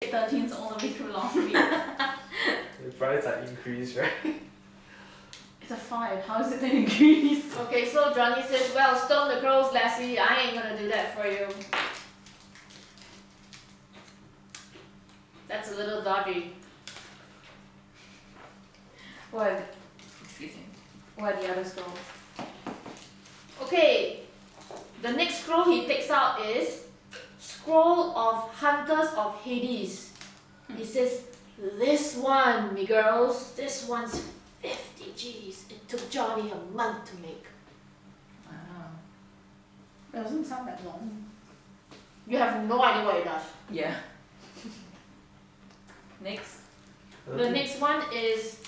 13's all the way through last week. The price are increased, right? It's a 5. How is it an increase? Okay, so Johnny says, well, stone the crows, Lassie. I ain't gonna do that for you. That's a little dodgy. What? Excuse me. What are the other scrolls? Okay, the next scroll he takes out is Scroll of Hunters of Hades. He says, this one, me girls, this one's 50 G's. It took Johnny a month to make. Wow. That doesn't sound that long. You have no idea what it does. Yeah. Next. The next one is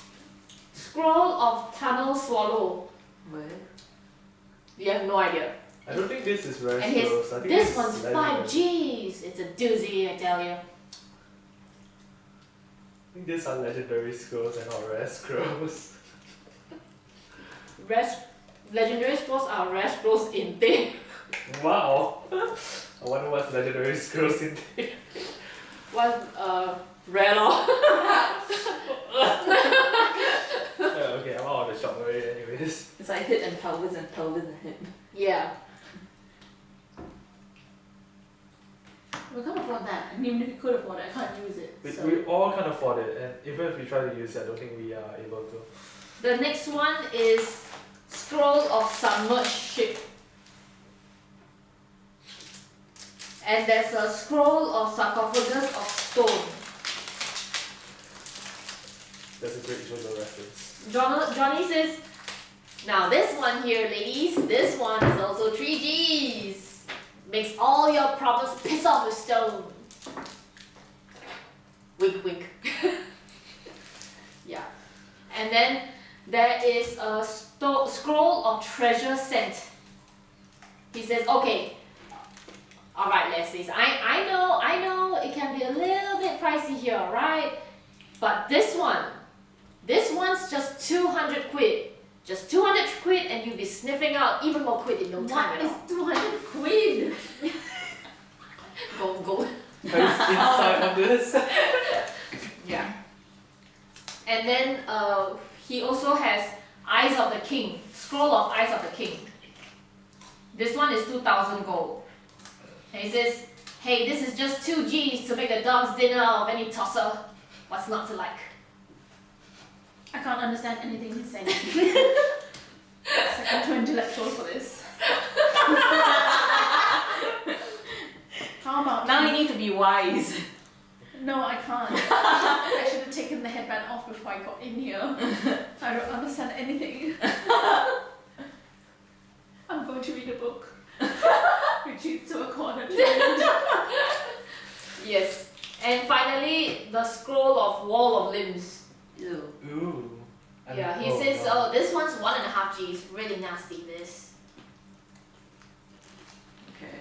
Scroll of Tunnel Swallow. What? You have no idea. I don't think this is rare And scrolls. I think this it's one's legendary. 5 G's. It's a doozy, I tell you. I think these are legendary scrolls and not rare scrolls. Legendary scrolls are rare scrolls in thing. Wow! I wonder what's legendary scrolls in there. What, rare lor. Yeah, okay, I'm out of the shop already anyways. It's like hit and pelvis and hit. Yeah. We can't afford that. And even if we could afford it, I can't use it. We, So. we all can't afford it, and even if we try to use it, I don't think we are able to. The next one is Scroll of Submerged Ship. And there's a Scroll of Sarcophagus of Stone. That's a great visual reference. Johnny says, now this one here, ladies, this one is also 3 G's. Makes all your problems piss off with stone. Wink, wink. Yeah. And then there is a Scroll of Treasure Scent. He says, okay, alright, Leslie, I know it can be a little bit pricey here, right? But this one's just 200 quid. Just 200 quid and you'll be sniffing out even more quid in no time What at is all. 200 quid? Go. Who's inside of this? Yeah. And then he also has Eyes of the King. Scroll of Eyes of the King. This one is 2,000 gold. And he says, hey, this is just 2 G's to make a dog's dinner out of any tosser. What's not to like? I can't understand anything he's saying. I'm too intellectual for this. How about Now you need to be wise. No, I can't. I should have taken the headband off before I got in here. I don't understand anything. I'm going to read a book. Retreat to a corner. Yes. And finally, the Scroll of Wall of Limbs. Ew. Ooh. Yeah, he says, oh, this one's 1.5 G's. Really nasty, this. Okay.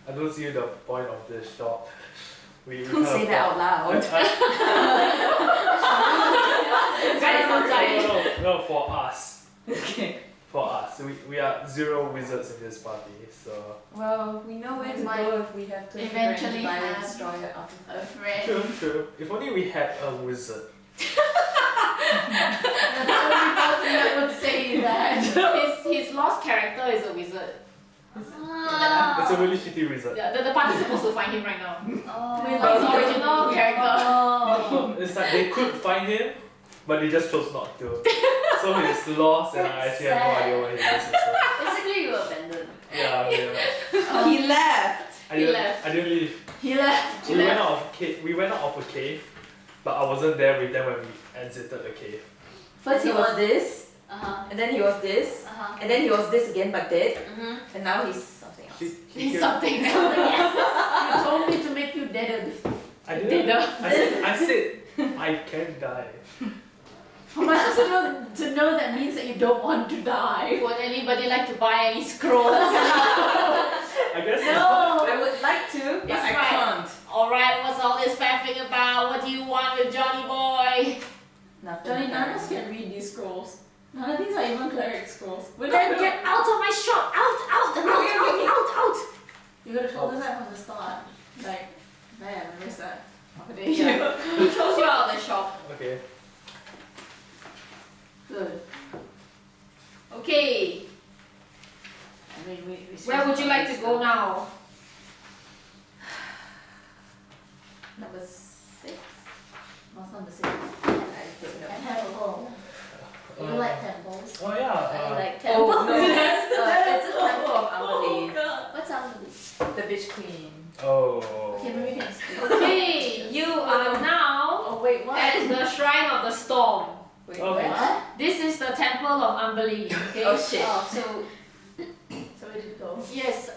I don't see the point of this shop. We Don't say that out loud. No, for us. Okay. For us. We are 0 wizards in this party, so. Well, we know where to Might go if we have to eventually buy and have destroy it after. A friend. True. If only we had a wizard. You're the only person that would say that. His lost character is a wizard. It's a really shitty wizard. Yeah, the party's supposed to find him right now. Oh. His original character. Oh. It's like they could find him, but they just chose not to. So he's lost, and I actually have no idea what he is. So. Basically, you abandoned. Yeah. He left. I He didn't, left. I didn't leave. He left. We went out of cave. We went out of a cave, but I wasn't there with them when we exited the cave. First he was this, Uh-huh. and then he was this, Uh-huh. and then he was this again but dead, Mm-hmm. and now he's something else. He's something else. You told me to make you dead. I didn't. Dinner. I said I can die. How am I supposed to know that means that you don't want to die? Would anybody like to buy any scrolls? I guess No, I would like to, but It's I right. can't. Alright, what's all this faffing about? What do you want with Johnny Boy? Nothing. Johnny, none of us can read these scrolls. None of these are even cleric scrolls. Then get out of my shop! Out! You could have told us that from the start. Like, that. Yeah. He throws you out of the shop. Okay. Good. Okay. I mean, we Where would you like to go now? Number 6? What's number 6? I think no. Temple. You Uh, like temples? Oh yeah. I like Oh temples. no, it's a temple of Amberley, What's Amberley? the bitch queen. Oh. Okay, maybe we can explain. Okay, you are now Oh wait, what? at the Shrine of the Storm. Wait, Okay. What? This is the Temple of Amberley. Okay. Oh shit. So So where did it go? yes,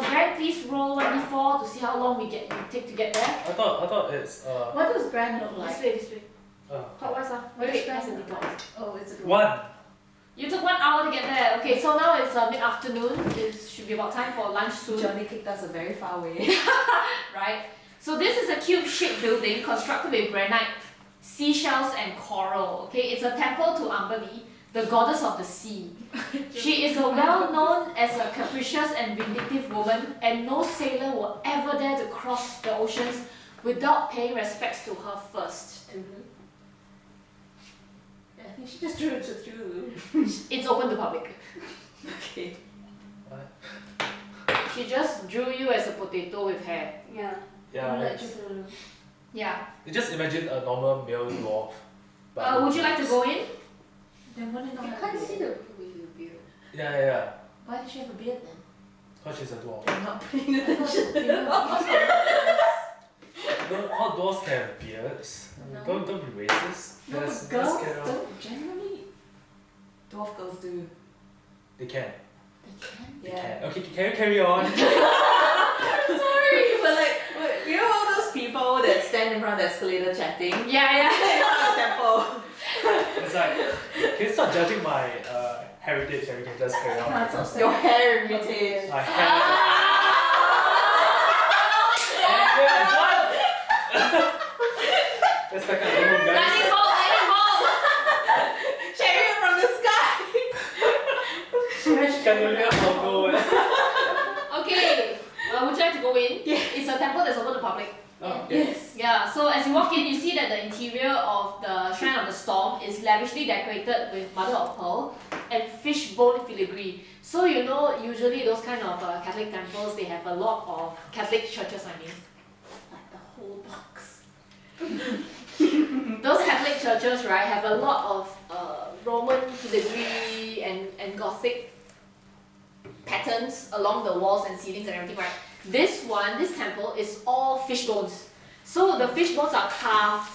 Greg, please roll 1d4 to see how long we take to get there. I thought it's What does Grand look This like? way, this way. uh Clockwise, Where wait, is that's a Grand? detour. Oh, it's a door. one. You took 1 hour to get there. Okay, so now it's mid-afternoon. It should be about time for lunch soon, Johnny kicked us a very far away. right? So this is a cube-shaped building constructed with granite, seashells, and coral. Okay, it's a temple to Amberley, the goddess of the sea. She is a well-known as a capricious and vindictive woman, and no sailor will ever dare to cross the oceans without paying respects to her first. Yeah, I think she just drew it to through. It's open to public. Okay. She just drew you as a potato with hair. Yeah. Yeah. Like it's- through. Yeah. You just imagine a normal male dwarf. Would you like to go in? Then why did not You have can't a beard? see the with the beard. Yeah, yeah, yeah. Why did she have a beard then? Because she's a dwarf. I'm not paying attention. No, all dwarves can have beards. No. Don't be racist. No, Let's- but girls let's get on. don't generally. Dwarf girls do. They can. They can. They Yeah. can. Okay, can you carry on? Sorry, but like, you know all those people that stand in front of the escalator chatting? Yeah, yeah. In front of the temple. It's like, can you stop judging my heritage and we can just carry on? That's so sad. Your heritage. My heritage. Yeah, what? Let's back up the room, guys. Lightning bolt, lightning bolt. Chariot from the sky. Can you let us go? Okay, would you like to go in? It's a temple that's open to public. Oh, Yes. Yeah, so as you walk in, you see that the interior of the Shrine of the Storm is lavishly decorated with mother of pearl and fishbone filigree. So you know, usually those kind of Catholic temples, they have a lot of Catholic churches, I mean. Like the whole box. Those Catholic churches, right, have a lot of Roman filigree and Gothic patterns along the walls and ceilings and everything, right? This temple is all fish bones. So the fish bones are carved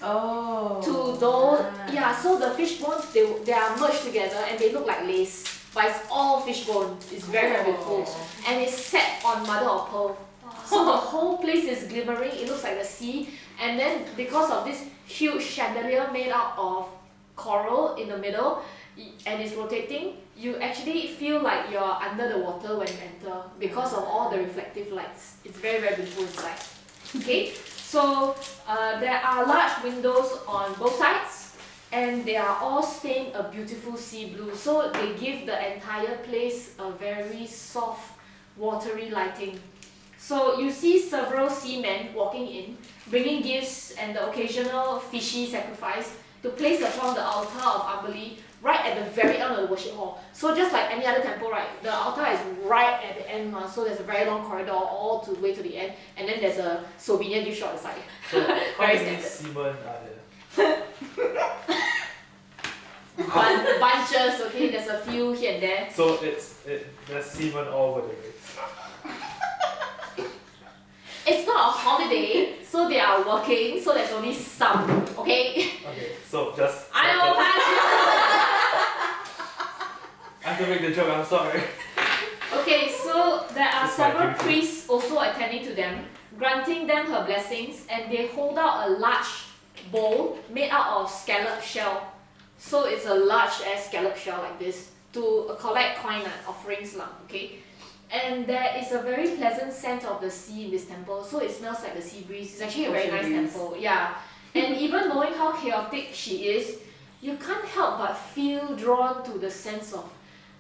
Oh. to those, yeah, so the fish bones, they are merged together and they look like lace. But it's all fish bone. It's very, very beautiful. And it's set on mother of pearl. So the whole place is glimmering, it looks like the sea. And then because of this huge chandelier made out of coral in the middle, and it's rotating, you actually feel like you're under the water when you enter because of all the reflective lights. It's very, very beautiful inside. Okay, so there are large windows on both sides, and they are all stained a beautiful sea blue. So they give the entire place a very soft, watery lighting. So you see several seamen walking in, bringing gifts and the occasional fishy sacrifice to place upon the altar of Amberley right at the very end of the worship hall. So just like any other temple, right, the altar is right at the end, so there's a very long corridor all the way to the end, and then there's a souvenir gift shop on the side. So, how Very many standard. seamen are there? Bunches, okay, there's a few here and there. So there's seamen all over the place. It's not a holiday, so they are working, so there's only some, okay? Okay, so just. I will punch I have to make the joke, I'm sorry. you! Okay, so there are It's my several duty. priests also attending to them, granting them her blessings, and they hold out a large bowl made out of scallop shell. So it's a large ass scallop shell like this to collect coin and offerings, okay? And there is a very pleasant scent of the sea in this temple, so it smells like the sea breeze. It's actually a very Ocean nice breeze. temple, yeah. And even knowing how chaotic she is, you can't help but feel drawn to the sense of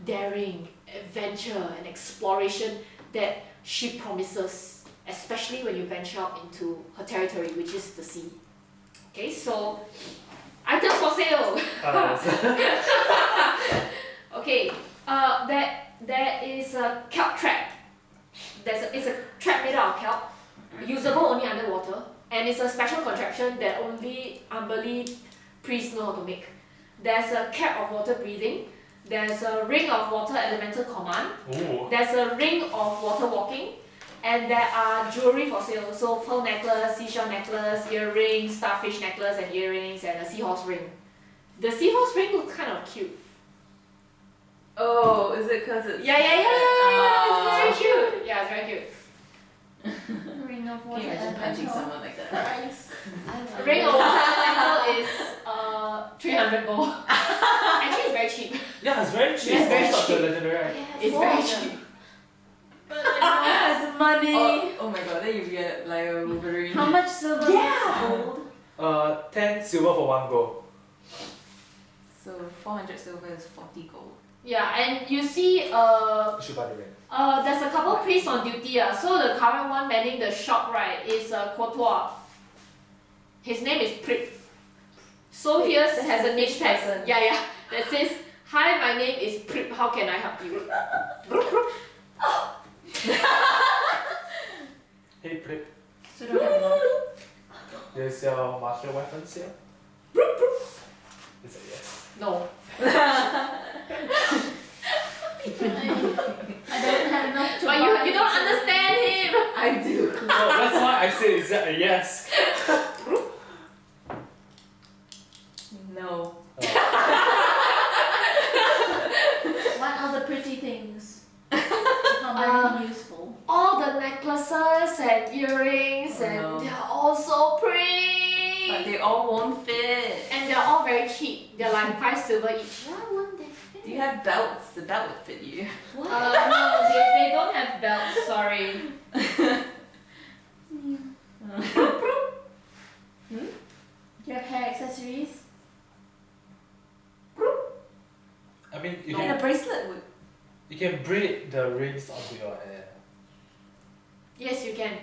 daring, adventure, and exploration that she promises. especially when you venture out into her territory, which is the sea. Okay, so items for sale. Okay, there is a kelp trap. It's a trap made out of kelp, usable only underwater, and it's a special contraption that only Amberley priests know how to make. There's a cap of water breathing. There's a ring of water elemental command. Ooh. There's a ring of water walking. And there are jewelry for sale. So pearl necklace, seashell necklace, earrings, starfish necklace and earrings, and a seahorse ring. The seahorse ring looks kind of cute. Oh, is it because it's... Yeah. It's very cute. Yeah, it's very cute. Ring of Can water you imagine punching elemental. someone like that? Price. A ring of water elemental is 300 gold. Actually, it's very cheap. Yeah, it's very cheap. It's very It's not cheap. the legendary, right? It's very cheap. But like, no one has money. Oh my god, then you get like a Wolverine. How much silver? Yeah. Gold? 10 silver for 1 gold. So 400 silver is 40 gold. Yeah, and you see, You should buy the ring. there's a couple priests on duty. So the current one manning the shop, right, is Kotoa. His name is Prip. So here This has is a name fish tag. person. Yeah, that says, "Hi, my name is Prip. How can I help you?" Hey, Prip. So don't have enough. Do you sell martial weapons here? Is it yes? No. I don't have enough to But buy you don't it. understand him. I do. No, that's why I said is that a yes? No. What are the pretty things? How many useful? All the necklaces and earrings, Oh, and no. they're all so pretty. But they all won't fit. And they're all very cheap. They're like 5 silver each. Why wouldn't they fit? Do you have belts? The belt would fit you. What? No, they don't have belts, sorry. Your hair accessories? I mean, you And a can, bracelet would. you can braid the rings onto your hair. Yes, you can.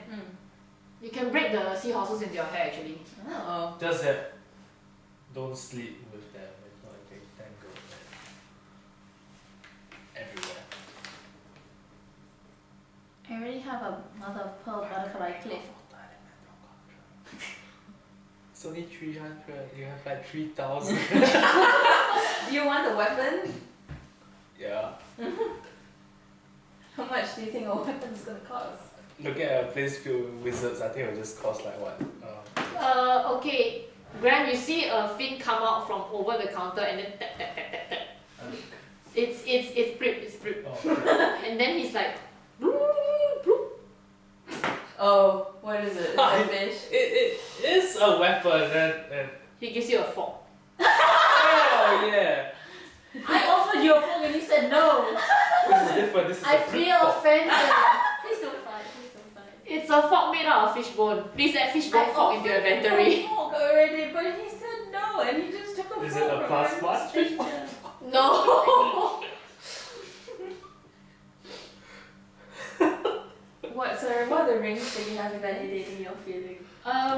You can braid the seahorses into your hair actually. Oh. Just that, don't sleep with them. If not, they tangle everywhere. I already have a mother of pearl butterfly clip. It's only 300. You have like 3,000. Do you want a weapon? Yeah. How much do you think a weapon's gonna cost? Looking at a place filled with wizards, I think it will just cost like what? Okay. Graham, you see a fin come out from over the counter and then tap tap tap tap tap. It's Prip. Oh, And then he's like, Oh, what is it? Is it a fish? it is a weapon and he gives you a fork. oh yeah. I offered you a fork and you said no. This is different. This is I a feel fork. offended. Please don't fight. Please don't fight. It's a fork made out of fish bone. Please add fish bone fork into your inventory. A fork already, but he said no, and he just took a Is fork it a from plus random one? stranger. No. What are the rings that you have validating your feeling?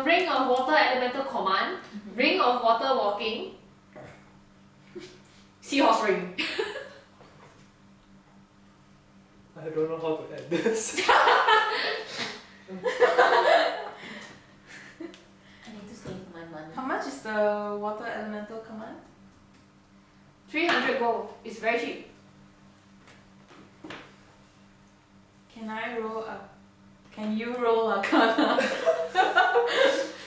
Ring of water elemental command. Ring of water walking. Seahorse ring. I don't know how to end this. I need to save my money. How much is the water elemental command? 300 gold. It's very cheap. Can you roll Arcana?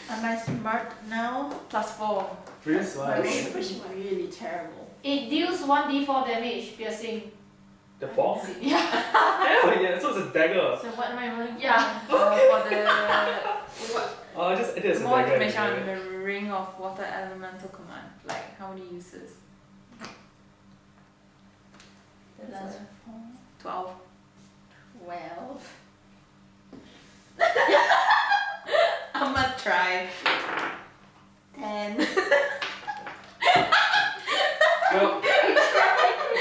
Am I smart now? +4. Freeze My one. shape is really terrible. It deals 1d4 damage piercing. The fork? Yeah. Hell yeah, so it's a dagger. So what am I rolling? Yeah. For the Oh, just it is a more dagger. information on anyway. the ring of water elemental command. Like how many uses? That's 12. 12. I'ma try. 10. Well,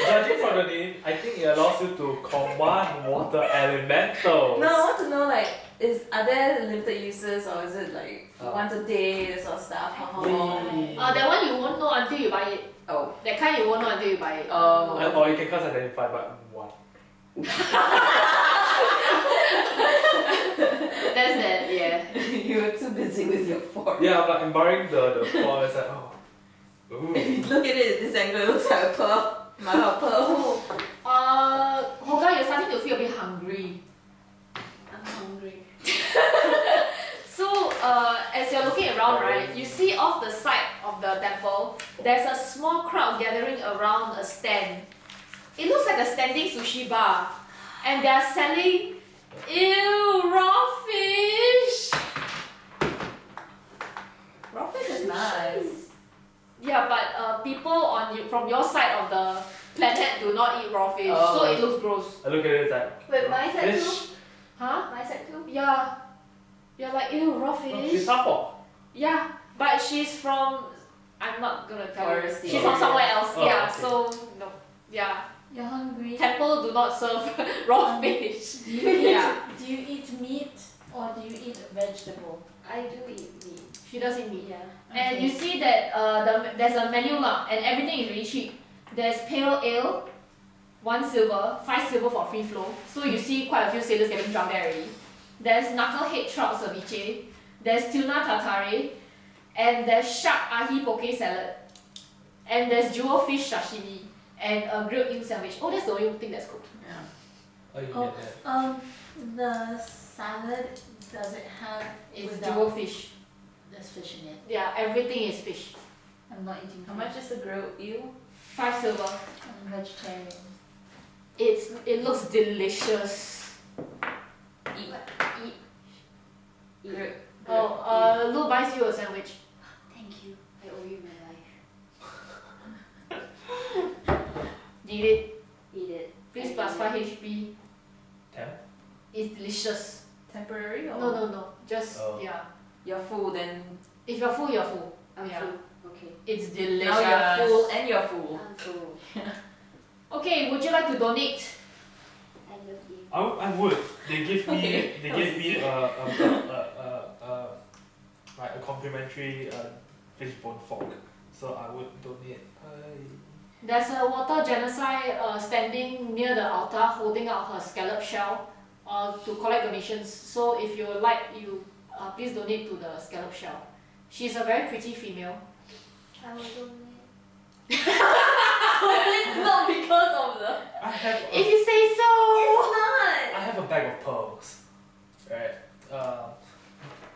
judging from the name, I think it allows you to command water elemental. No, I want to know like are there limited uses or is it like once a day this sort of stuff? How long? That one you won't know until you buy it. Oh. That kind you won't know until you buy it. Oh. Or you can cast identify but one. That's that, yeah. You were too busy with your fork. Yeah, I'm like I'm borrowing the paw. It's like ooh. If you look at it at this angle, it looks like a pearl. My little pearl. Hoga, you're starting to feel a bit hungry. I'm hungry. So, as you're looking around, right, you see off the side of the temple, there's a small crowd gathering around a stand. It looks like a standing sushi bar, and they are selling, raw fish. Raw fish is nice. Yeah, but people from your side of the planet do not eat raw fish, Oh. so it looks gross. I look at it, it's like Wait, my side fish. too? Huh? My side too? Yeah. You're like, ew, raw Oh, fish. she's half orc. Yeah, but she's from. I'm not gonna tell you. Foresty She's from area. somewhere else. Oh, yeah, okay. so no. Yeah. You're hungry? Temple do not serve raw fish. Do you eat, Yeah. do you eat meat or do you eat vegetable? I do eat meat. She does eat meat. Yeah. And you see that there's a menu lah, and everything is really cheap. There's pale ale, 1 silver, 5 silver for free flow. So you see quite a few sailors getting drunk there already. There's knucklehead trout ceviche. There's tuna tartare, and there's shark ahi poke salad, and there's jewel fish sashimi, and a grilled eel sandwich. Oh, that's the only thing that's cooked. Yeah. Oh, you Oh. get that. The salad, does it have It's without- jewel fish. There's fish in it. Yeah, everything is fish. I'm not eating How fish. much is the grilled eel? 5 silver. I'm vegetarian. It looks delicious. Eat. Eat. Grilled. Lou buys you a sandwich. Thank you. I owe you my life. Eat it. Eat it. Please plus 5 HP. 10? It's delicious. Temporary or? No. Just, Oh. yeah. You're full then. If you're full, you're full. I'm Yeah. full. Okay. It's delicious. Now you're full and you're full. I'm full. Okay, would you like to donate? I love you. I would. They give me Okay. they give me like a complimentary fish bone fork. So I would donate. There's a water genocide standing near the altar holding out her scallop shell to collect donations. So if you like, please donate to the scallop shell. She's a very pretty female. I will donate. Not because of the. I have If you say so. I have a bag of pearls, right?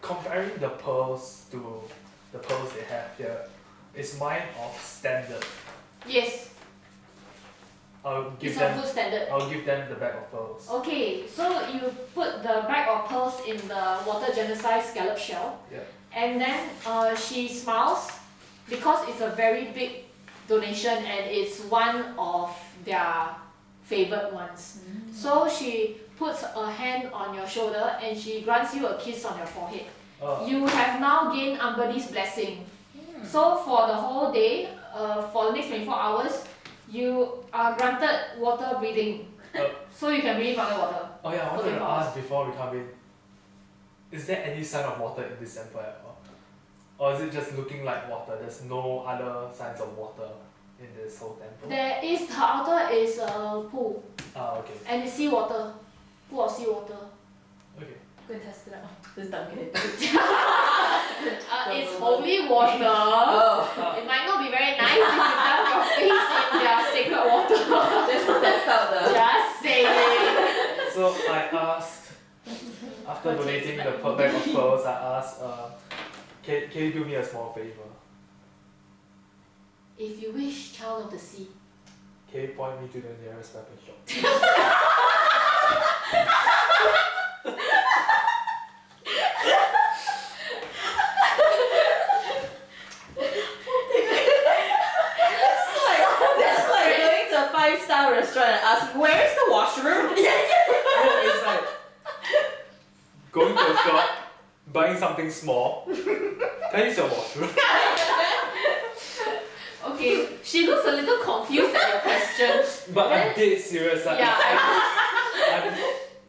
Comparing the pearls to the pearls they have here, is mine of standard. Yes, I'll give it's a them. good standard. I'll give them the bag of pearls. Okay, so you put the bag of pearls in the water genocide scallop shell. Yeah. And then she smiles because it's a very big donation and it's one of their favorite ones. So she puts a hand on your shoulder and she grants you a kiss on your forehead. You have now gained Ambadi's blessing. So for the whole day, for the next 24 hours, you are granted water breathing. So you can breathe underwater. Oh yeah, I wanted to 24 hours. ask before we come in. Is there any sign of water in this temple at all? Or is it just looking like water? There's no other signs of water in this whole temple? There is, her altar is a pool Okay. and it's seawater. Pool of seawater. Okay. Go and test it out. Just dunk it. It's holy water. Oh. It might not be very nice if you dunk your face in their sacred water. Just test out the. Just saying. So I asked, after donating the bag of pearls, I asked, can you do me a small favor? If you wish, child of the sea. Can you point me to the nearest weapon shop? That's like going to a 5-star restaurant and asking, where's the washroom? No, it's like going to a shop, buying something small. Can I use your washroom? Okay, she looks a little confused at your question. But I'm dead serious. Like, Yeah,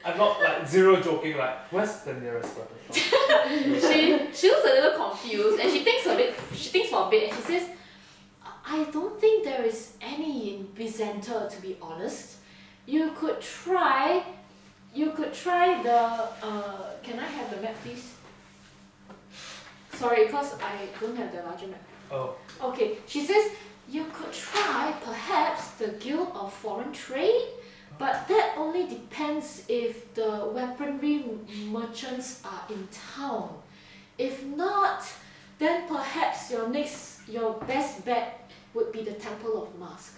I I'm not like zero joking. Like, where's the nearest water shop? She looks a little confused and she thinks for a bit and she says, I don't think there is any in Bizenta, to be honest. You could try the can I have the map please? Sorry, because I don't have the larger map. Oh, Okay, she says you could try perhaps the Guild of Foreign Trade, but that only depends if the weaponry merchants are in town. If not, then perhaps your best bet would be the Temple of Mask.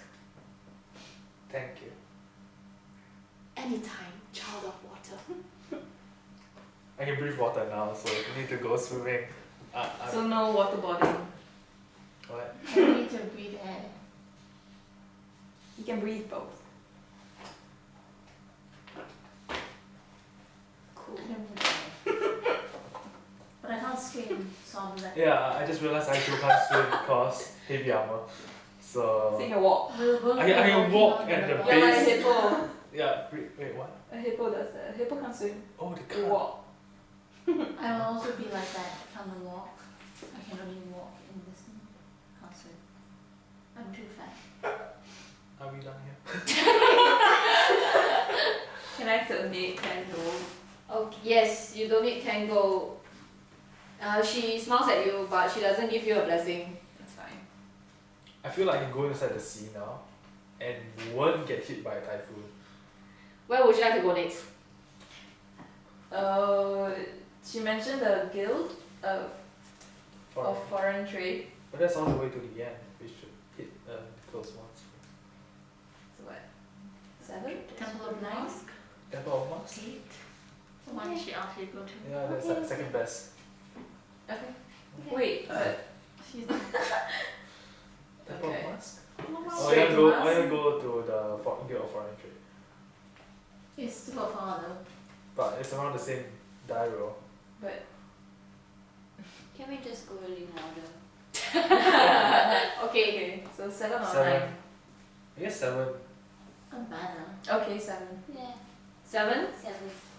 thank you. Anytime, child of water. I can breathe water now, so if you need to go swimming. So no waterboarding. What? I need to breathe air. You can breathe both. Cool. I can breathe air. But I can't swim, so I'm like, Yeah, I just realized I still can't swim because heavy armor. So So you can walk. I can walk at the You're like a base. hippo. Yeah, wait, what? A hippo does that. A hippo can't swim. Oh, the They car. walk. I will also be like that. I can't walk. I can only walk in this thing. Can't swim. I'm too fat. Are we done here? Can I donate 10 gold? Okay, yes, you don't need Tango. She smiles at you, but she doesn't give you a blessing. That's fine. I feel like I can go inside the sea now and won't get hit by a typhoon. Where would you like to go next? She mentioned the guild Or, of foreign trade. but that's all the way to the end. We should hit close ones. So what? 7? Temple of Mask. Temple of Mars? 8. The one she asked you to go to. Yeah, that's like second best. Okay. Wait, but She's Temple Okay. of Mars? Oh, I wanna go to the Guild of Foreign Trade. It's still far though. But it's around the same die roll. Can we just go really louder? Okay. okay. So 7 or 7. 9? I guess 7. I'm bad now. Okay, 7. Yeah. 7? 7.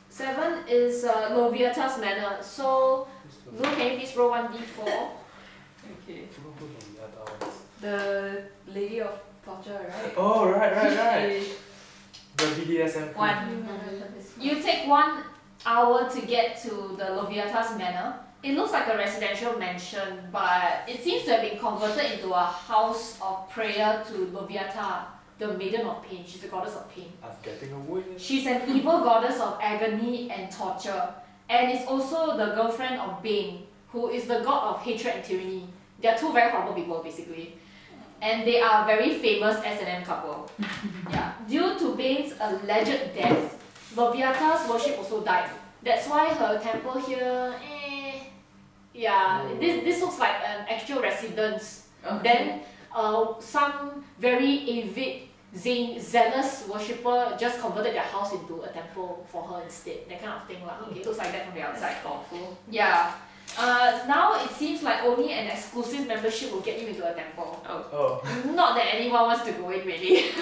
7 is Loviata's Manor. So, Lou, can you please roll 1d4? Okay. Forgot who Loviata was. The Lady of Torture, right? Oh, right. Okay. The BDSM. One. I remember this one. You take 1 hour to get to the Loviata's Manor. It looks like a residential mansion, but it seems to have been converted into a house of prayer to Loviata, the Maiden of Pain. She's the goddess of pain. I'm getting a win. She's an evil goddess of agony and torture, and is also the girlfriend of Bane, who is the god of hatred and tyranny. They are 2 very horrible people, basically. And they are a very famous S&M couple. Yeah. Due to Bane's alleged death, Loviata's worship also died. That's why her temple here, yeah, this looks like an actual residence. Then some very avid, zealous worshipper just converted their house into a temple for her instead. That kind of thing lah. Okay, it looks like that from the outside. Thoughtful. Yeah. Now it seems like only an exclusive membership will get you into a temple. Oh, Not that anyone wants to go in really. you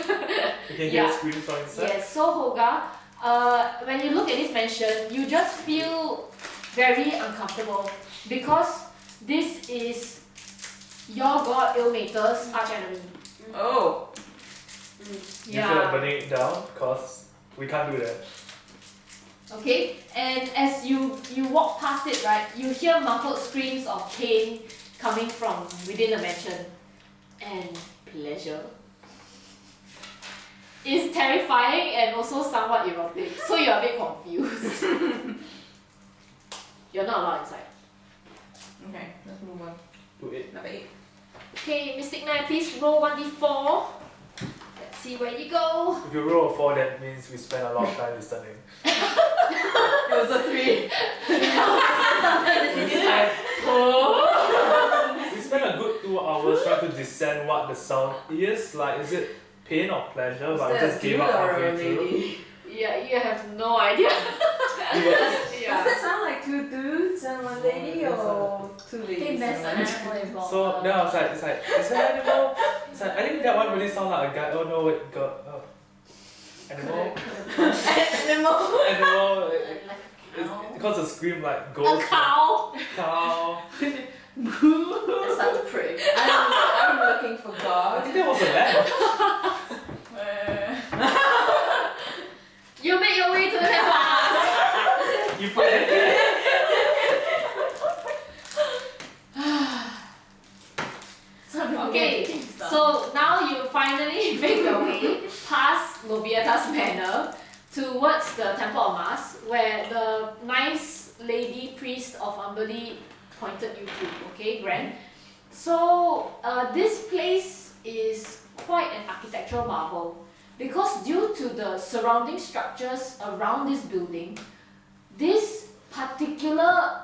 can Yeah. hear screams from inside? Yes, so Hoga, when you look at this mansion, you just feel very uncomfortable because this is your god Ilmater's archenemy. Oh. You feel like burning it down? Because we can't do that. Okay, and as you walk past it, right, you hear muffled screams of pain coming from within the mansion. And pleasure. It's terrifying and also somewhat erotic, so you're a bit confused. You're not allowed inside. Okay, let's move on. Do it. Number 8. Okay, Mystic Knight, please roll 1d4. Let's see where you go. If you roll a 4, that means we spend a lot of time listening. It was a 3. We spent a good 2 hours trying to discern what the sound is. Like, is it pain or pleasure? But we just gave up halfway through. Yeah, you have no idea. We were- Does that sound like 2 dudes and 1 lady or 2 They ladies? mess and an 1 animal involved. So then I was like, is that animal? It's like, I think that one really sound like a guy. Oh no, wait, girl. Oh. Animal. Animal. Animal. Like a cow. Because the scream like A ghost. cow. Cow. That sounds pretty. I'm looking for I God. think that was a lamb. You make your way to the temple. You find it there. Okay, so now you finally make your way past Lovieta's manor towards the Temple of Mars, where the nice lady priest of Umberly pointed you to. Okay, Gran. So this place is quite an architectural marvel because due to the surrounding structures around this building, this particular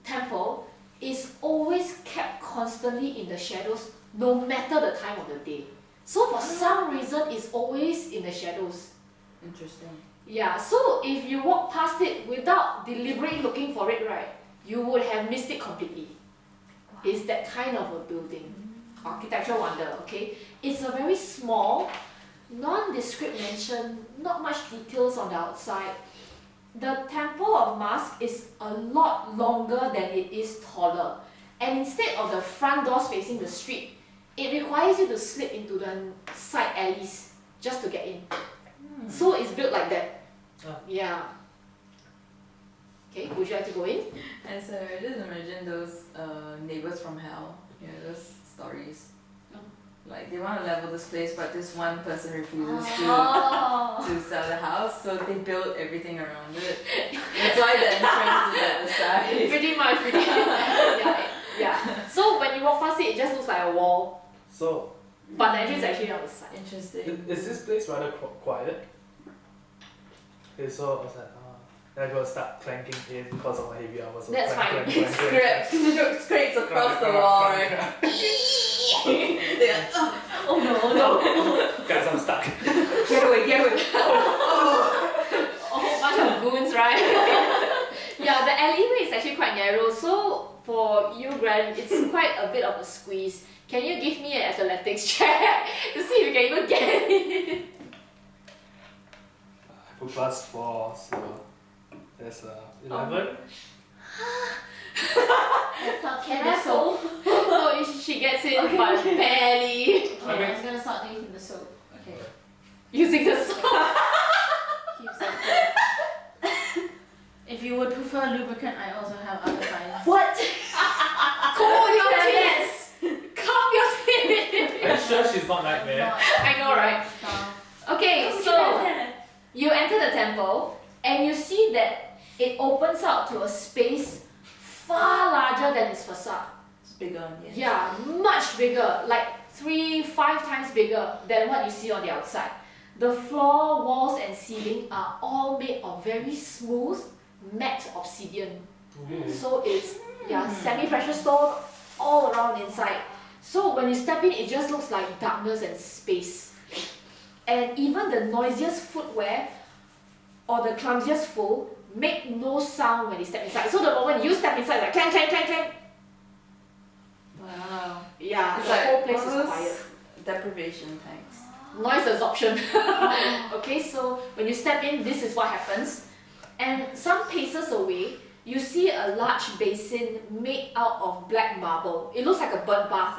temple is always kept constantly in the shadows no matter the time of the day. So for some reason it's always in the shadows. Interesting. Yeah, so if you walk past it without deliberately looking for it, right, you would have missed it completely. It's that kind of a building. Architectural wonder, okay? It's a very small, nondescript mansion, not much details on the outside. The Temple of Mars is a lot longer than it is taller. And instead of the front doors facing the street, it requires you to slip into the side alleys just to get in. So it's built like that. Ah. Yeah. Okay, would you like to go in? And so just imagine those neighbors from hell. You know, those stories. Oh. Like they want to level this place, but this one person refuses Oh. to sell the house, so they build everything around it. That's why the entrance is at the side. Pretty much, yeah, yeah. So when you walk past it, it just looks like a wall, So, but the entrance is actually on the side. Interesting. is this place rather quiet? Okay, so I was like, then I gotta start clanking in because of my heavy armor. So That's clank, fine. clank, clank, clank. Scrapes across the Clank, wall, clank, right? clank. They're like, oh no, no. Guys, I'm stuck. Get away, get away. A whole bunch of goons, right? Yeah, the alleyway is actually quite narrow, so for you, Gran, it's quite a bit of a squeeze. Can you give me an athletics check to see if you can even get it? I put +4, so there's 11. Let's not Can keep I the soap. soap? No, she gets it, but barely. Okay, I was gonna start using the soap. Okay. Using the soap. Keep soap. If you would prefer lubricant, I also have other kinds. What? Cool your tits! Calm your tits! Are you sure she's not Nightmare? Not- I know, right? Stop. Okay, so you enter the temple and you see that it opens out to a space far larger than its facade. It's bigger on the inside. Yeah, much bigger, like 3-5 times bigger than what you see on the outside. The floor, walls, and ceiling are all made of very smooth matte obsidian. Ooh. So it's semi-precious stone all around inside. So when you step in, it just looks like darkness and space. And even the noisiest footwear or the clumsiest foe make no sound when you step inside. So the moment you step inside, like clang, clang, clang, clang. Wow. Yeah, It's the like whole place one is of those quiet. Deprivation tanks. Noise absorption. Okay, so when you step in, this is what happens. And some paces away, you see a large basin made out of black marble. It looks like a bird bath.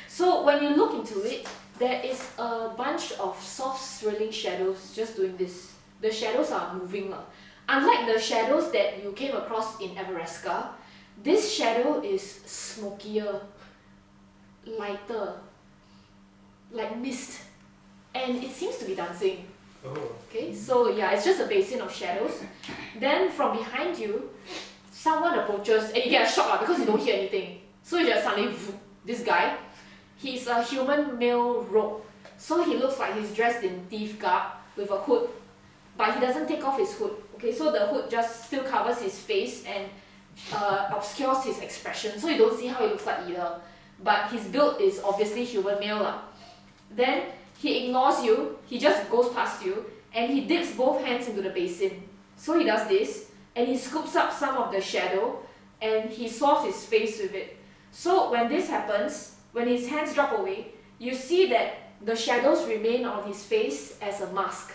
So when you look into it, there is a bunch of soft swirling shadows just doing this. The shadows are moving. Unlike the shadows that you came across in Everesca, this shadow is smokier, lighter, like mist. And it seems to be dancing. Oh. Okay, so yeah, it's just a basin of shadows. Then from behind you, someone approaches and you get a shock because you don't hear anything. So you just suddenly, this guy, he's a human male rogue. So he looks like he's dressed in thief garb with a hood, but he doesn't take off his hood. Okay, so the hood just still covers his face and obscures his expression, so you don't see how he looks like either. But his build is obviously human male. Then he ignores you, he just goes past you, and he dips both hands into the basin. So he does this, and he scoops up some of the shadow, and he swabs his face with it. So when this happens, when his hands drop away, you see that the shadows remain on his face as a mask.